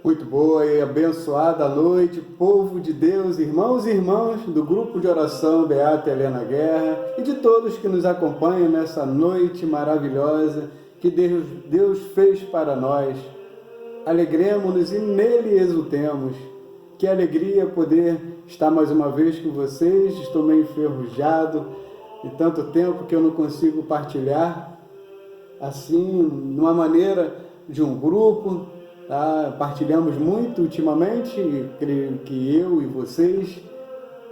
Muito boa e abençoada noite, povo de Deus, irmãos e irmãs do grupo de oração Beata Helena Guerra e de todos que nos acompanham nessa noite maravilhosa que Deus fez para nós. Alegremos-nos e nele exultemos. Que alegria poder estar mais uma vez com vocês. Estou meio enferrujado de tanto tempo que eu não consigo partilhar assim, numa maneira de um grupo. Partilhamos muito ultimamente, creio que eu e vocês,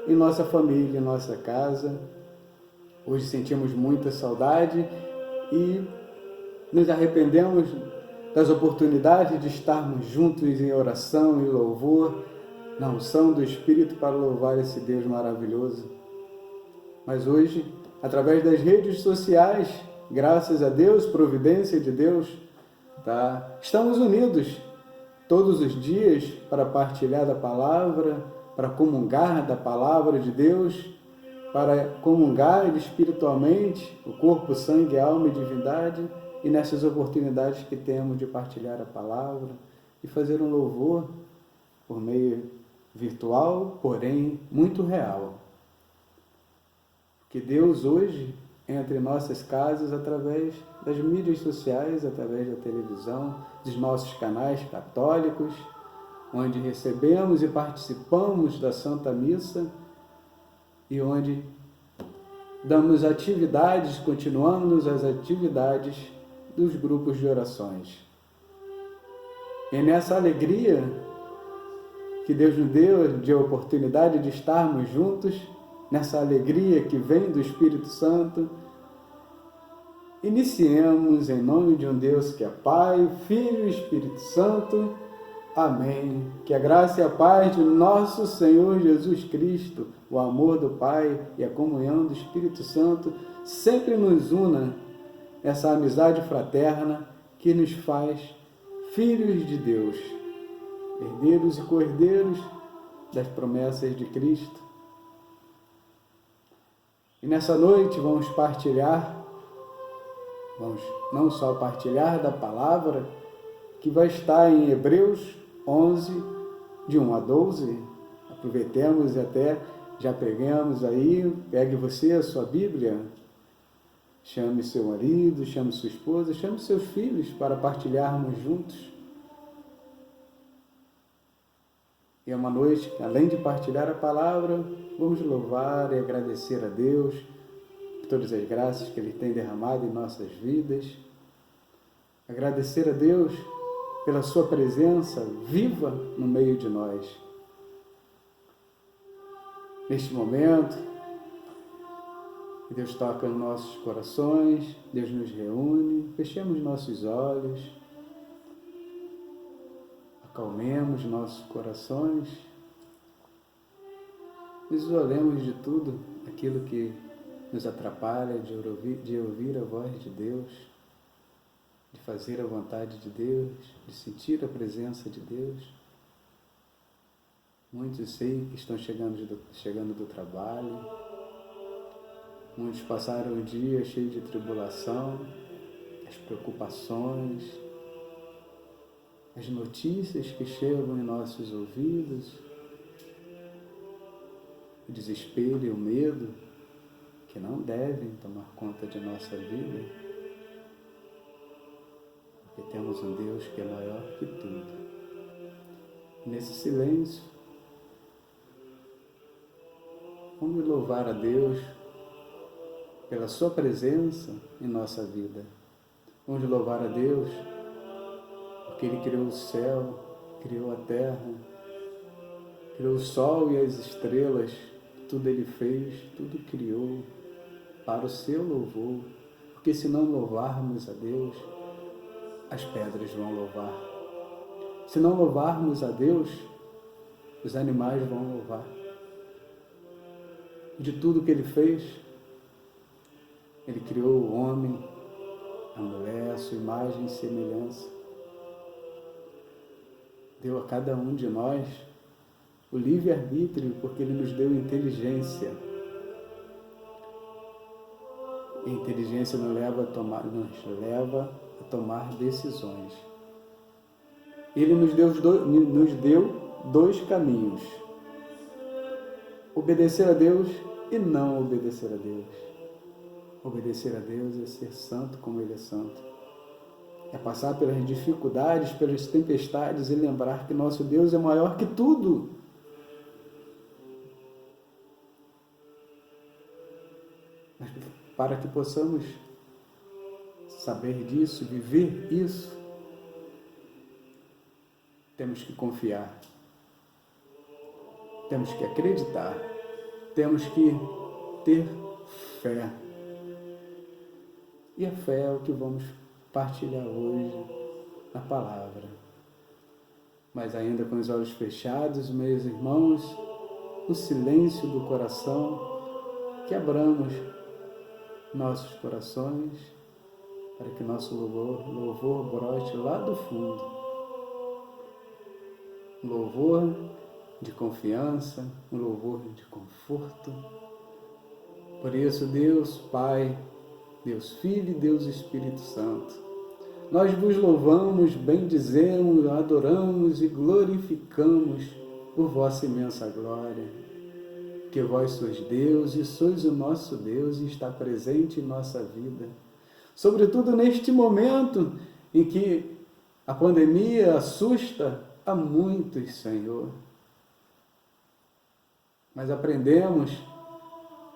em nossa família, em nossa casa. Hoje sentimos muita saudade e nos arrependemos das oportunidades de estarmos juntos em oração e louvor, na unção do Espírito para louvar esse Deus maravilhoso. Mas hoje, através das redes sociais, graças a Deus, providência de Deus, estamos unidos todos os dias para partilhar da palavra, para comungar da palavra de Deus, para comungar espiritualmente o corpo, sangue, alma e divindade, e nessas oportunidades que temos de partilhar a palavra e fazer um louvor por meio virtual, porém muito real. Que Deus hoje entre nossas casas através das mídias sociais, através da televisão, dos nossos canais católicos, onde recebemos e participamos da Santa Missa e onde damos atividades, continuamos as atividades dos grupos de orações. E nessa alegria que Deus nos deu de oportunidade de estarmos juntos, nessa alegria que vem do Espírito Santo, iniciemos em nome de um Deus que é Pai, Filho e Espírito Santo. Amém. Que a graça e a paz de nosso Senhor Jesus Cristo, o amor do Pai e a comunhão do Espírito Santo sempre nos una essa amizade fraterna que nos faz filhos de Deus, herdeiros e co-herdeiros das promessas de Cristo. E nessa noite vamos não só partilhar da palavra, que vai estar em Hebreus 11, de 1 a 12. Aproveitemos e até já peguemos aí, pegue você a sua Bíblia, chame seu marido, chame sua esposa, chame seus filhos para partilharmos juntos. E é uma noite, além de partilhar a palavra, vamos louvar e agradecer a Deus por todas as graças que Ele tem derramado em nossas vidas. Agradecer a Deus pela sua presença viva no meio de nós. Neste momento, Deus toca nos nossos corações, Deus nos reúne, fechemos nossos olhos, acalmemos nossos corações, nos isolemos de tudo aquilo que nos atrapalha de ouvir a voz de Deus, de fazer a vontade de Deus, de sentir a presença de Deus. Muitos sei que estão chegando do trabalho, muitos passaram o dia cheio de tribulação, as preocupações, as notícias que chegam em nossos ouvidos, o desespero e o medo que não devem tomar conta de nossa vida, porque temos um Deus que é maior que tudo. Nesse silêncio, vamos louvar a Deus pela sua presença em nossa vida. Vamos louvar a Deus porque Ele criou o céu, criou a terra, criou o sol e as estrelas, tudo Ele fez, tudo criou para o seu louvor, porque se não louvarmos a Deus, as pedras vão louvar. Se não louvarmos a Deus, os animais vão louvar. De tudo que Ele fez, Ele criou o homem, a mulher, a sua imagem e semelhança. Deu a cada um de nós o livre-arbítrio, porque Ele nos deu inteligência. E a inteligência nos leva a tomar decisões. Ele nos deu dois caminhos: obedecer a Deus e não obedecer a Deus. Obedecer a Deus é ser santo como Ele é santo. É passar pelas dificuldades, pelas tempestades e lembrar que nosso Deus é maior que tudo. Mas para que possamos saber disso, viver isso, temos que confiar, temos que acreditar, temos que ter fé. E a fé é o que vamos partilhar hoje na palavra. Mas ainda com os olhos fechados, meus irmãos, no silêncio do coração, que abramos nossos corações para que nosso louvor brote lá do fundo. Um louvor de confiança, um louvor de conforto. Por isso, Deus Pai, Deus Filho e Deus Espírito Santo, nós vos louvamos, bendizemos, adoramos e glorificamos por vossa imensa glória, que vós sois Deus e sois o nosso Deus e está presente em nossa vida. Sobretudo neste momento em que a pandemia assusta a muitos, Senhor. Mas aprendemos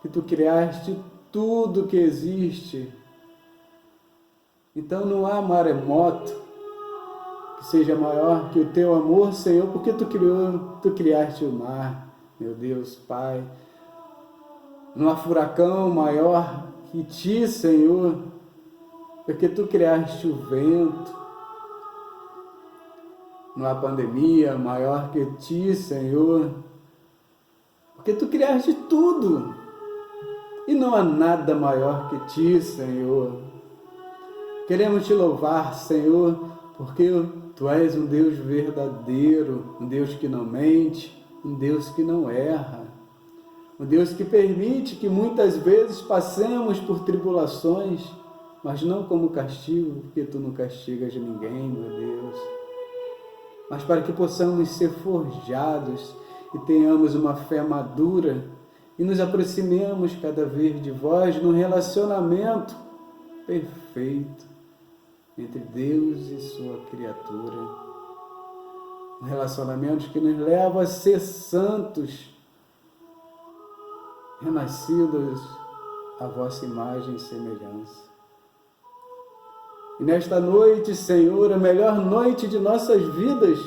que Tu criaste tudo que existe. Então não há maremoto que seja maior que o Teu amor, Senhor, porque Tu criaste o mar, meu Deus, Pai. Não há furacão maior que Ti, Senhor, porque Tu criaste o vento. Não há pandemia maior que Ti, Senhor, porque Tu criaste tudo. E não há nada maior que Ti, Senhor. Queremos Te louvar, Senhor, porque Tu és um Deus verdadeiro, um Deus que não mente, um Deus que não erra, um Deus que permite que muitas vezes passemos por tribulações, mas não como castigo, porque Tu não castigas ninguém, meu Deus, mas para que possamos ser forjados e tenhamos uma fé madura e nos aproximemos cada vez de Vós num relacionamento perfeito entre Deus e Sua criatura. Um relacionamento que nos leva a ser santos, renascidos à Vossa imagem e semelhança. E nesta noite, Senhor, a melhor noite de nossas vidas,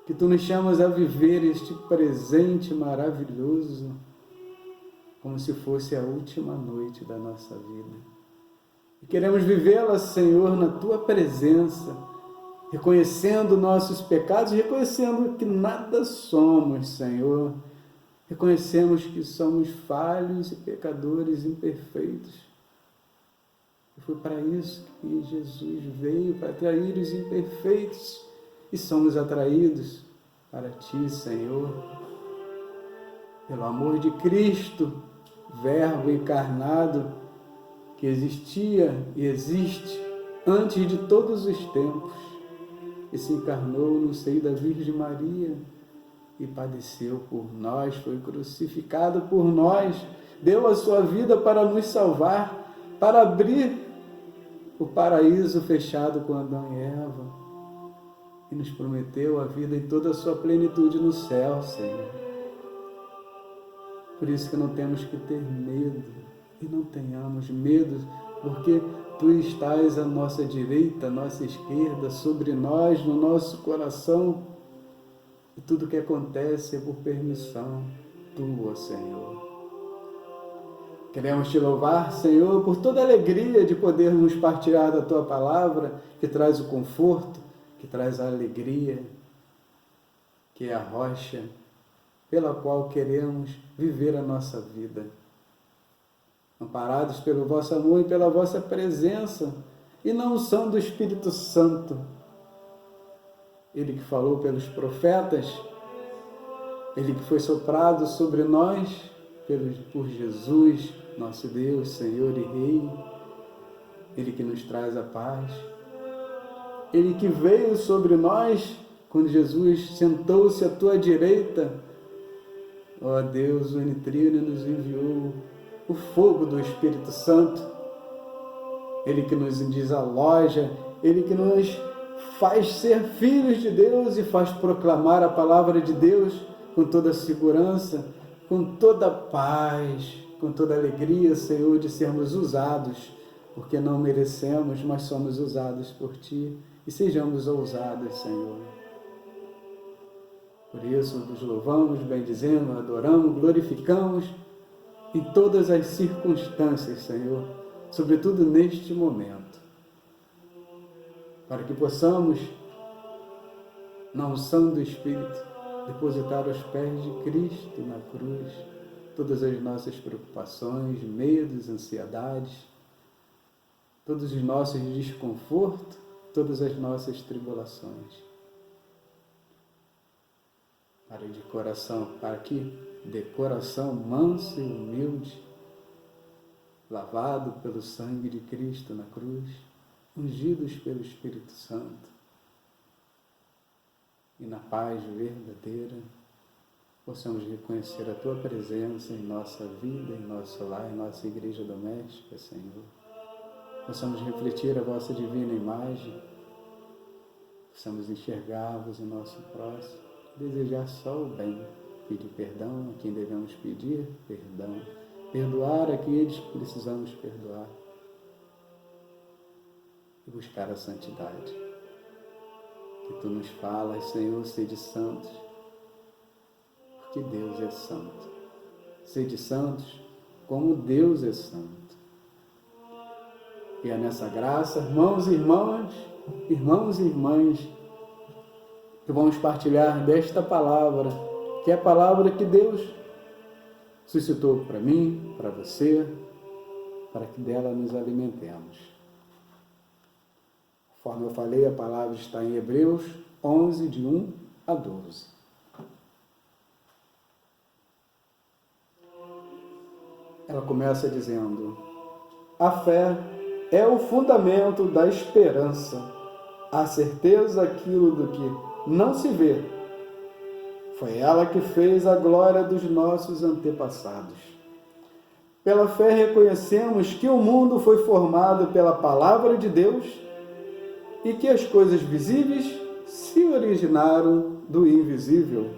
que Tu nos chamas a viver este presente maravilhoso, como se fosse a última noite da nossa vida. E queremos vivê-la, Senhor, na Tua presença, reconhecendo nossos pecados, reconhecendo que nada somos, Senhor. Reconhecemos que somos falhos e pecadores imperfeitos. E foi para isso que Jesus veio, para atrair os imperfeitos. E somos atraídos para Ti, Senhor. Pelo amor de Cristo, Verbo encarnado, que existia e existe antes de todos os tempos, e se encarnou no seio da Virgem Maria e padeceu por nós, foi crucificado por nós, deu a Sua vida para nos salvar, para abrir o paraíso fechado com Adão e Eva, e nos prometeu a vida em toda a sua plenitude no céu, Senhor. Por isso que não temos que ter medo, e não tenhamos medo, porque Tu estás à nossa direita, à nossa esquerda, sobre nós, no nosso coração, e tudo que acontece é por permissão Tua, Senhor. Queremos Te louvar, Senhor, por toda a alegria de podermos partilhar da Tua palavra, que traz o conforto, que traz a alegria, que é a rocha pela qual queremos viver a nossa vida. Amparados pelo Vosso amor e pela Vossa presença, e na unção do Espírito Santo. Ele que falou pelos profetas, Ele que foi soprado sobre nós por Jesus, nosso Deus, Senhor e Rei, Ele que nos traz a paz. Ele que veio sobre nós quando Jesus sentou-se à tua direita. Ó Deus, o Unitrino nos enviou o fogo do Espírito Santo. Ele que nos desaloja, Ele que nos faz ser filhos de Deus e faz proclamar a palavra de Deus com toda segurança, com toda paz, com toda alegria, Senhor, de sermos usados, porque não merecemos, mas somos usados por Ti, e sejamos ousados, Senhor. Por isso, nos louvamos, bendizemos, adoramos, glorificamos em todas as circunstâncias, Senhor, sobretudo neste momento, para que possamos, na unção do Espírito, depositar aos pés de Cristo na cruz todas as nossas preocupações, medos, ansiedades, todos os nossos desconfortos, todas as nossas tribulações. Para que de coração manso e humilde, lavado pelo sangue de Cristo na cruz, ungidos pelo Espírito Santo, e na paz verdadeira, possamos reconhecer a Tua presença em nossa vida, em nosso lar, em nossa igreja doméstica, Senhor. Possamos refletir a Vossa divina imagem, possamos enxergar-vos em nosso próximo, desejar só o bem, pedir perdão a quem devemos pedir perdão, perdoar aqueles que precisamos perdoar e buscar a santidade. Que Tu nos falas, Senhor, sede santos, porque Deus é santo. Sede santos como Deus é santo. E é nessa graça, irmãos e irmãs, que vamos partilhar desta palavra, que é a palavra que Deus suscitou para mim, para você, para que dela nos alimentemos. Conforme eu falei, a palavra está em Hebreus 11, de 1 a 12. Ela começa dizendo: a fé é o fundamento da esperança, a certeza daquilo do que não se vê. Foi ela que fez a glória dos nossos antepassados. Pela fé reconhecemos que o mundo foi formado pela palavra de Deus e que as coisas visíveis se originaram do invisível.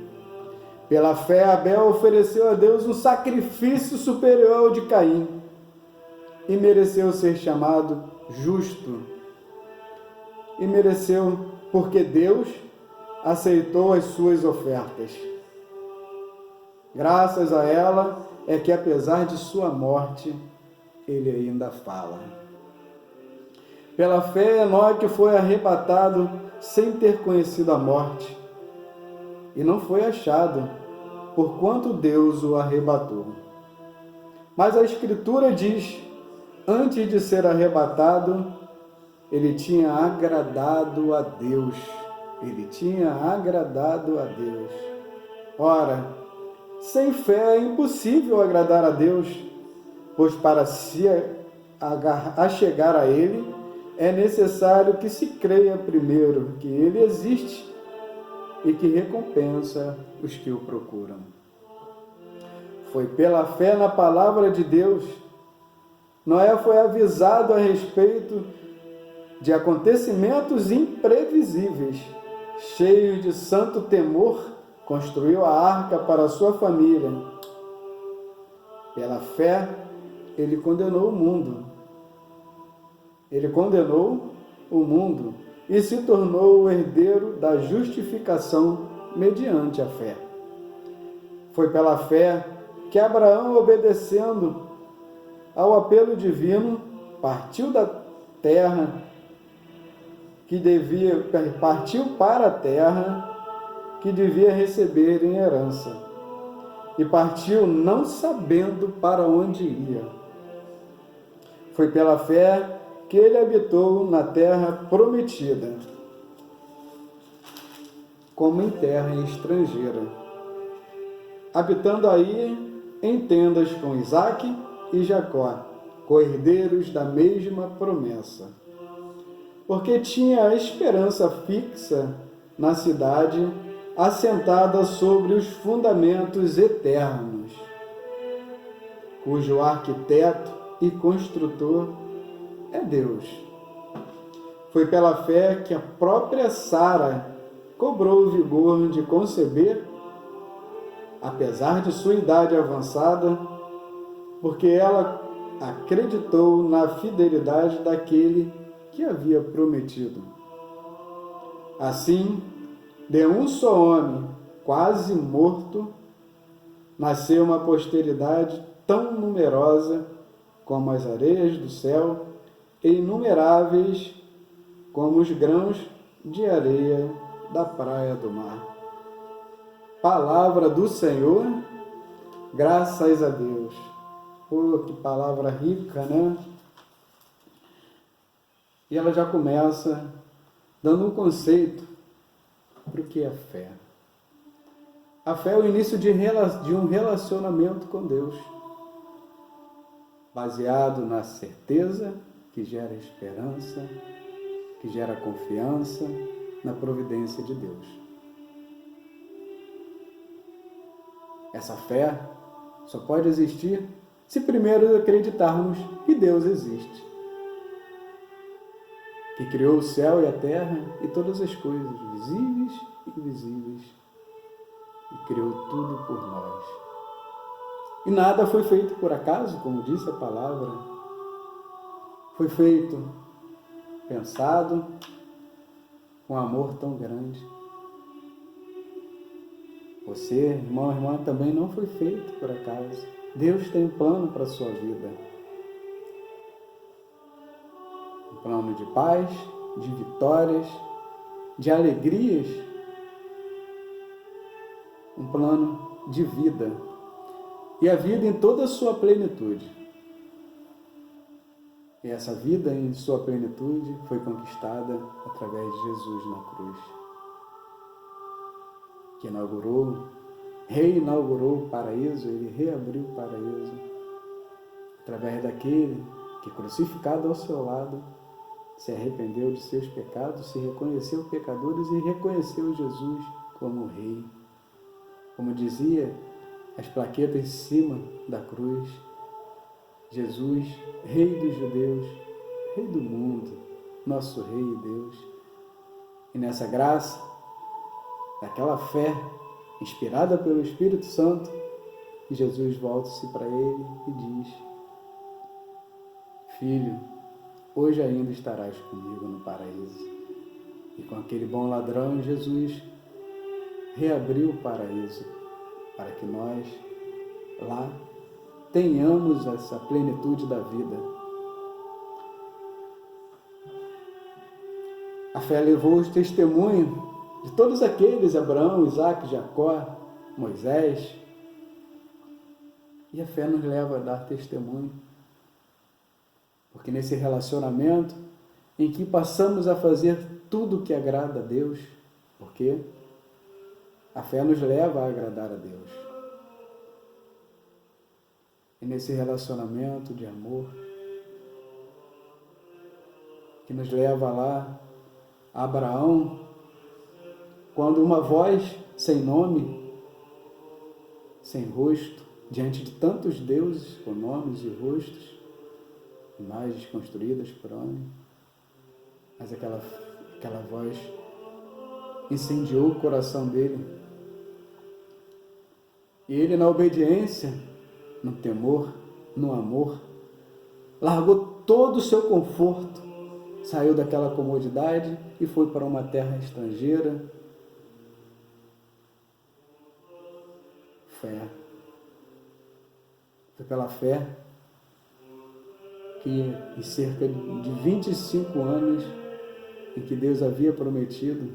Pela fé, Abel ofereceu a Deus um sacrifício superior ao de Caim e mereceu ser chamado justo. E mereceu porque Deus aceitou as suas ofertas. Graças a ela é que, apesar de sua morte, ele ainda fala. Pela fé, Enoque foi arrebatado sem ter conhecido a morte, e não foi achado, porquanto Deus o arrebatou. Mas a Escritura diz: antes de ser arrebatado, ele tinha agradado a Deus. Ele tinha agradado a Deus. Ora, sem fé é impossível agradar a Deus, pois para se achegar a Ele, é necessário que se creia primeiro que Ele existe e que recompensa os que o procuram. Foi pela fé na palavra de Deus. Noé foi avisado a respeito de acontecimentos imprevisíveis. Cheio de santo temor, construiu a arca para a sua família. Pela fé, ele condenou o mundo. Ele condenou o mundo e se tornou o herdeiro da justificação mediante a fé. Foi pela fé que Abraão, obedecendo ao apelo divino, partiu para a terra que devia receber em herança, e partiu não sabendo para onde ia. Foi pela fé que ele habitou na terra prometida, como em terra estrangeira, habitando aí em tendas com Isaque e Jacó, co-herdeiros da mesma promessa. porque tinha a esperança fixa na cidade, assentada sobre os fundamentos eternos, cujo arquiteto e construtor é Deus. Foi pela fé que a própria Sara cobrou o vigor de conceber, apesar de sua idade avançada, porque ela acreditou na fidelidade daquele que havia prometido. Assim, de um só homem, quase morto, nasceu uma posteridade tão numerosa como as areias do céu e inumeráveis como os grãos de areia da praia do mar. Palavra do Senhor, graças a Deus. Pô, que palavra rica, né? E ela já começa dando um conceito para o que é fé. A fé é o início de um relacionamento com Deus, baseado na certeza que gera esperança, que gera confiança na providência de Deus. Essa fé só pode existir se primeiro acreditarmos que Deus existe, que criou o céu e a terra e todas as coisas, visíveis e invisíveis, e criou tudo por nós. E nada foi feito por acaso, como disse a palavra. Foi feito, pensado, com amor tão grande. Você, irmão, irmã, também não foi feito por acaso. Deus tem um plano para a sua vida. Um plano de paz, de vitórias, de alegrias. Um plano de vida. E a vida em toda a sua plenitude. E essa vida em sua plenitude foi conquistada através de Jesus na cruz, que reinaugurou o paraíso, ele reabriu o paraíso, através daquele que, crucificado ao seu lado, se arrependeu de seus pecados, se reconheceu pecadores e reconheceu Jesus como Rei. Como dizia as plaquetas em cima da cruz, Jesus, Rei dos judeus, Rei do mundo, nosso Rei e Deus. E nessa graça, daquela fé, inspirada pelo Espírito Santo, Jesus volta-se para ele e diz: Filho, hoje ainda estarás comigo no paraíso. E com aquele bom ladrão, Jesus reabriu o paraíso para que nós lá tenhamos essa plenitude da vida. A fé levou os testemunhos de todos aqueles, Abraão, Isaque, Jacó, Moisés. E a fé nos leva a dar testemunho. Porque nesse relacionamento em que passamos a fazer tudo o que agrada a Deus, porque a fé nos leva a agradar a Deus. E nesse relacionamento de amor, que nos leva lá a Abraão, quando uma voz sem nome, sem rosto, diante de tantos deuses com nomes e rostos, imagens construídas por homem, mas aquela voz incendiou o coração dele. E ele, na obediência, no temor, no amor, largou todo o seu conforto, saiu daquela comodidade e foi para uma terra estrangeira. Fé. Foi pela fé que, em cerca de 25 anos, em que Deus havia prometido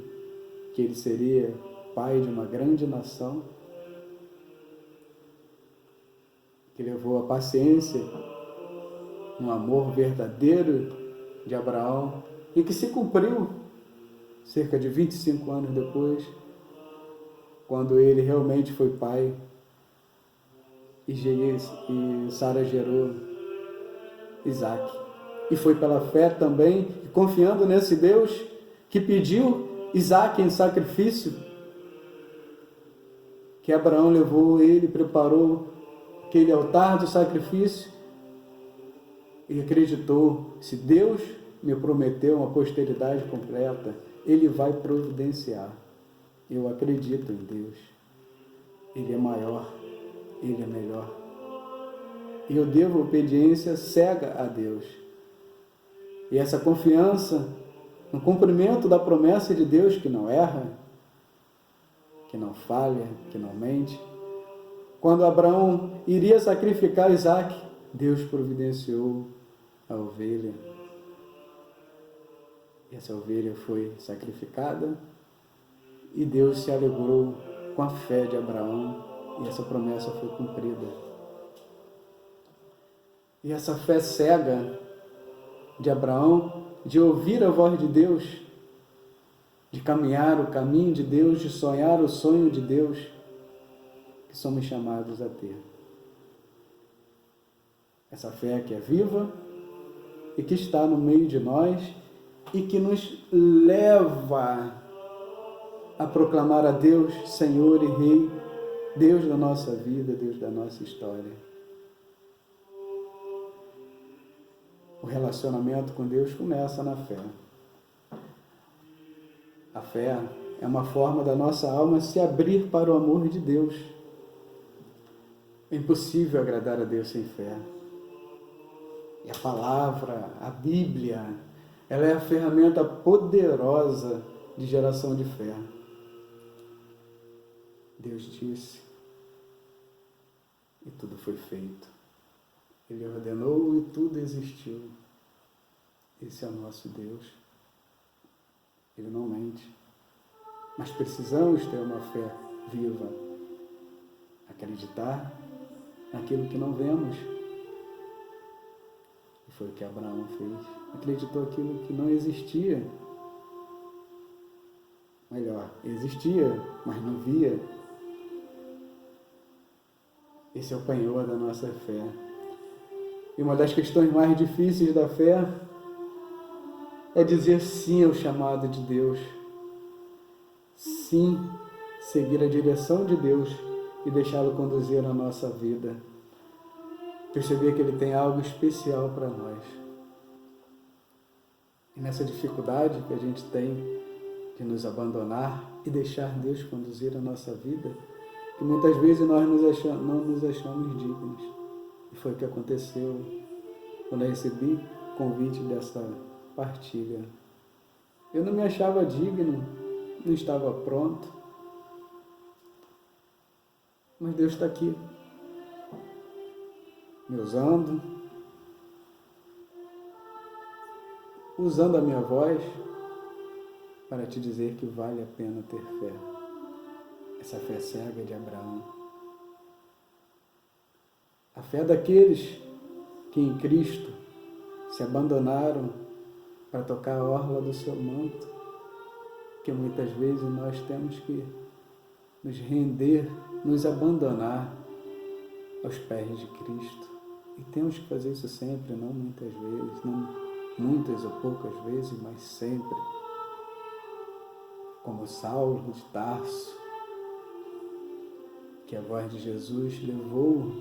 que ele seria pai de uma grande nação, que levou a paciência, um amor verdadeiro de Abraão, e que se cumpriu cerca de 25 anos depois, quando ele realmente foi pai, e Sara gerou Isaque. E foi pela fé também que, confiando nesse Deus que pediu Isaque em sacrifício, que Abraão levou ele, preparou aquele altar do sacrifício e acreditou, se Deus me prometeu uma posteridade completa, Ele vai providenciar. Eu acredito em Deus. Ele é maior, Ele é melhor. E eu devo obediência cega a Deus. E essa confiança no cumprimento da promessa de Deus, que não erra, que não falha, que não mente. Quando Abraão iria sacrificar Isaque, Deus providenciou a ovelha. E essa ovelha foi sacrificada e Deus se alegrou com a fé de Abraão e essa promessa foi cumprida. E essa fé cega de Abraão, de ouvir a voz de Deus, de caminhar o caminho de Deus, de sonhar o sonho de Deus, que somos chamados a ter. Essa fé que é viva e que está no meio de nós e que nos leva a proclamar a Deus, Senhor e Rei, Deus da nossa vida, Deus da nossa história. O relacionamento com Deus começa na fé. A fé é uma forma da nossa alma se abrir para o amor de Deus. É impossível agradar a Deus sem fé. E a palavra, a Bíblia, ela é a ferramenta poderosa de geração de fé. Deus disse, e tudo foi feito. Ele ordenou e tudo existiu. Esse é o nosso Deus. Ele não mente. Mas precisamos ter uma fé viva. Acreditar naquilo que não vemos. E foi o que Abraão fez. Acreditou aquilo que não existia. Melhor, existia, mas não via. Esse é o penhor da nossa fé. E uma das questões mais difíceis da fé é dizer sim ao chamado de Deus. Sim, seguir a direção de Deus e deixá-lo conduzir a nossa vida. Perceber que Ele tem algo especial para nós. E nessa dificuldade que a gente tem de nos abandonar e deixar Deus conduzir a nossa vida, que muitas vezes nós não nos achamos dignos. E foi o que aconteceu quando eu recebi o convite dessa partilha. Eu não me achava digno, não estava pronto, mas Deus está aqui, me usando a minha voz para te dizer que vale a pena ter fé. Essa fé cega de Abraão. A fé daqueles que em Cristo se abandonaram para tocar a orla do seu manto, que muitas vezes nós temos que nos render, nos abandonar aos pés de Cristo. E temos que fazer isso sempre, não muitas vezes, não muitas ou poucas vezes, mas sempre. Como Saulo de Tarso, que a voz de Jesus levou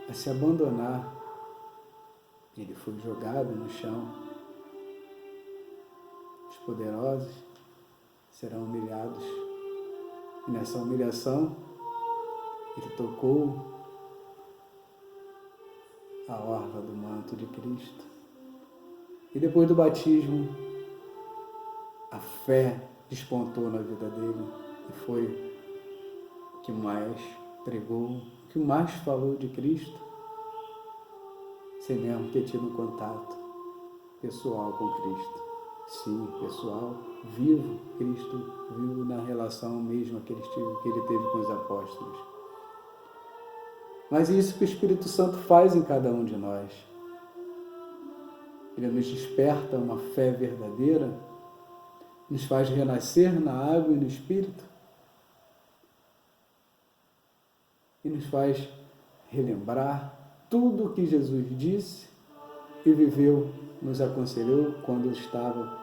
a se abandonar. Ele foi jogado no chão. Os poderosos serão humilhados. E nessa humilhação, ele tocou a orla do manto de Cristo. E depois do batismo, a fé despontou na vida dele. E foi o que mais pregou, o que mais falou de Cristo, sem mesmo ter tido um contato pessoal com Cristo. Sim, pessoal, vivo, Cristo vivo na relação mesma que ele teve com os apóstolos. Mas é isso que o Espírito Santo faz em cada um de nós. Ele nos desperta uma fé verdadeira, nos faz renascer na água e no Espírito, e nos faz relembrar tudo o que Jesus disse e viveu nos aconselhou quando estava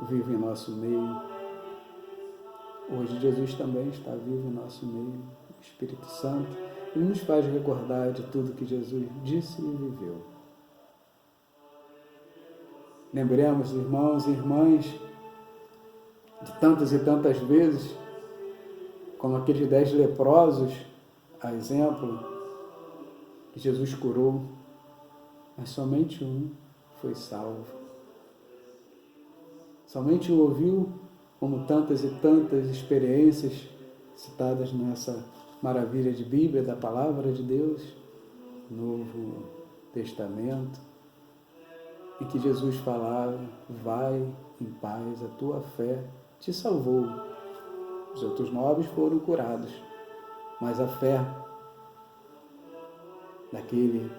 vivo em nosso meio. Hoje Jesus também está vivo em nosso meio, o Espírito Santo, e nos faz recordar de tudo que Jesus disse e viveu. Lembremos, irmãos e irmãs, de tantas e tantas vezes, como aqueles 10 leprosos, a exemplo, que Jesus curou, mas somente um foi salvo. Somente um ouviu, como tantas e tantas experiências citadas nessa maravilha de Bíblia, da Palavra de Deus, Novo Testamento, em que Jesus falava: vai em paz, a tua fé te salvou. Os outros 9 foram curados, mas a fé daquele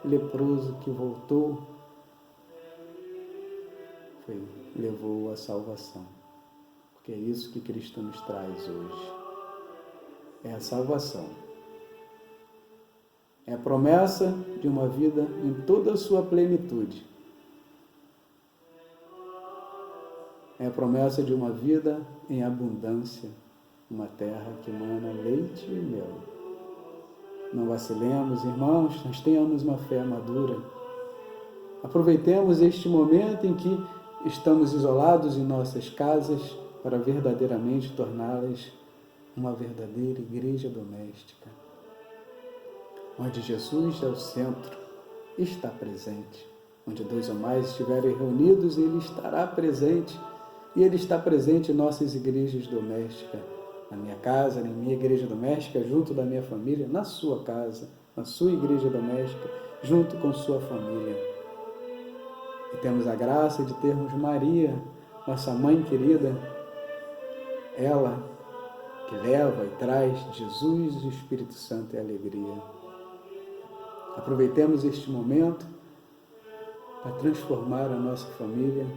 leproso que voltou levou à salvação. Porque é isso que Cristo nos traz hoje. É a salvação. É a promessa de uma vida em toda a sua plenitude. É a promessa de uma vida em abundância, uma terra que emana leite e mel. Não vacilemos, irmãos, nós tenhamos uma fé madura. Aproveitemos este momento em que estamos isolados em nossas casas para verdadeiramente torná-las uma verdadeira igreja doméstica, onde Jesus é o centro, está presente. Onde 2 ou mais estiverem reunidos, Ele estará presente. E Ele está presente em nossas igrejas domésticas, na minha casa, na minha igreja doméstica, junto da minha família, na sua casa, na sua igreja doméstica, junto com sua família. E temos a graça de termos Maria, nossa mãe querida, ela que leva e traz Jesus e o Espírito Santo e a alegria. Aproveitemos este momento para transformar a nossa família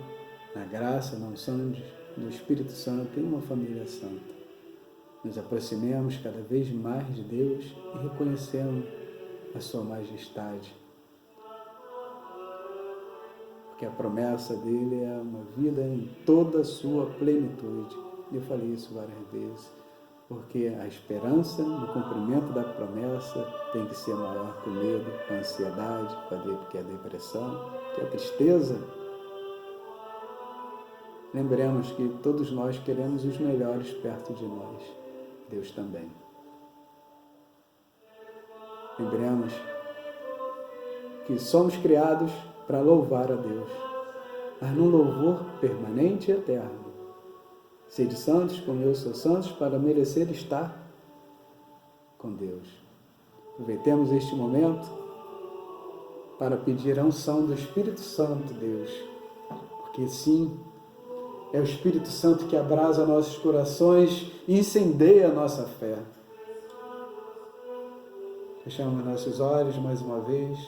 na graça, na unção do Espírito Santo em uma família santa. Nos aproximemos cada vez mais de Deus e reconhecemos a sua majestade. Porque a promessa dele é uma vida em toda a sua plenitude. Eu falei isso várias vezes, porque a esperança no cumprimento da promessa tem que ser maior que o medo, a ansiedade, que é a depressão, que é a tristeza. Lembremos que todos nós queremos os melhores perto de nós, Deus também. Lembremos que somos criados para louvar a Deus, mas num louvor permanente e eterno. Sede santos, como eu sou santos, para merecer estar com Deus. Aproveitemos este momento para pedir a unção do Espírito Santo, Deus, porque sim, é o Espírito Santo que abrasa nossos corações e incendeia a nossa fé. Fechamos nossos olhos mais uma vez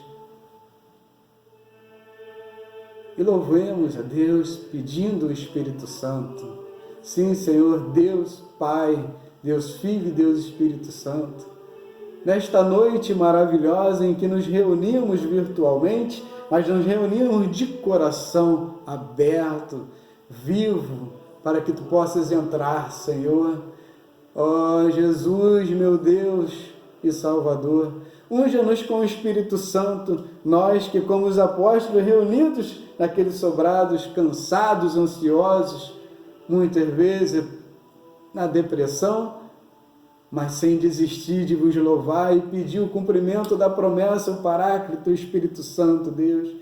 e louvemos a Deus pedindo o Espírito Santo. Sim, Senhor, Deus Pai, Deus Filho e Deus Espírito Santo. Nesta noite maravilhosa em que nos reunimos virtualmente, mas nos reunimos de coração aberto, vivo, para que Tu possas entrar, Senhor. Ó Jesus, meu Deus e Salvador, unja-nos com o Espírito Santo, nós que, como os apóstolos, reunidos naqueles sobrados, cansados, ansiosos, muitas vezes na depressão, mas sem desistir de vos louvar e pedir o cumprimento da promessa, o Paráclito, o Espírito Santo, Deus.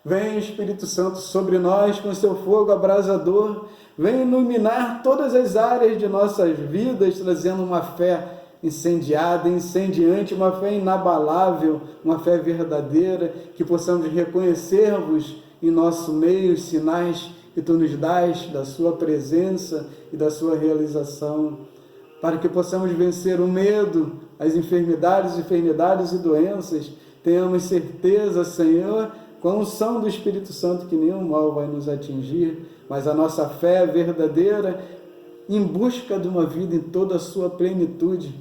Vem, Espírito Santo, sobre nós com seu fogo abrasador, vem iluminar todas as áreas de nossas vidas, trazendo uma fé incendiada, incendiante, uma fé inabalável, uma fé verdadeira, que possamos reconhecer-vos em nosso meio, os sinais que Tu nos dás da Sua presença e da Sua realização, para que possamos vencer o medo, as enfermidades e doenças. Tenhamos certeza, Senhor, com a unção do Espírito Santo, que nenhum mal vai nos atingir, mas a nossa fé verdadeira, em busca de uma vida em toda a sua plenitude,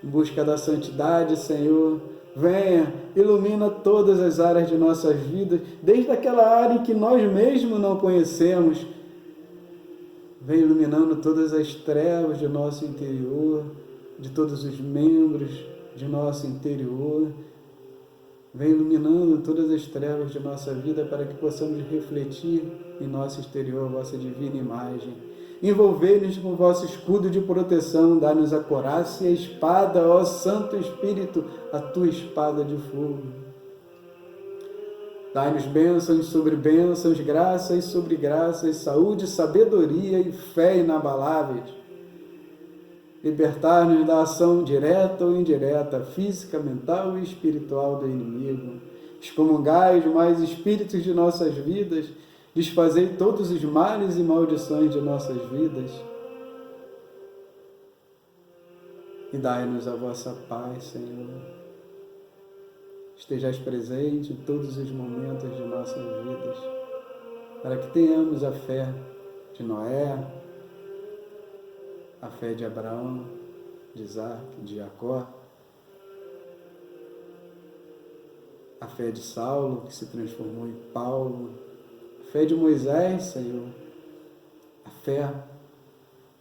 em busca da santidade, Senhor, Venha, ilumina todas as áreas de nossas vidas, desde aquela área em que nós mesmos não conhecemos. Vem iluminando todas as trevas de nosso interior, de todos os membros de nosso interior. Vem iluminando todas as trevas de nossa vida para que possamos refletir em nosso exterior a vossa divina imagem. Envolver-nos com o vosso escudo de proteção, dá-nos a coraça e a espada, ó Santo Espírito, a tua espada de fogo. Dai-nos bênçãos sobre bênçãos, graças sobre graças, saúde, sabedoria e fé inabaláveis. Libertar-nos da ação direta ou indireta, física, mental e espiritual do inimigo. Excomungai os mais espíritos de nossas vidas, desfazei todos os males e maldições de nossas vidas. E dai-nos a vossa paz, Senhor. Estejais presente em todos os momentos de nossas vidas, para que tenhamos a fé de Noé, a fé de Abraão, de Isaac, de Jacó, a fé de Saulo, que se transformou em Paulo, a fé de Moisés, Senhor, a fé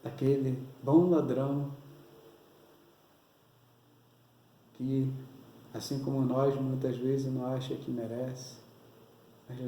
daquele bom ladrão que, assim como nós, muitas vezes não acha que merece, mas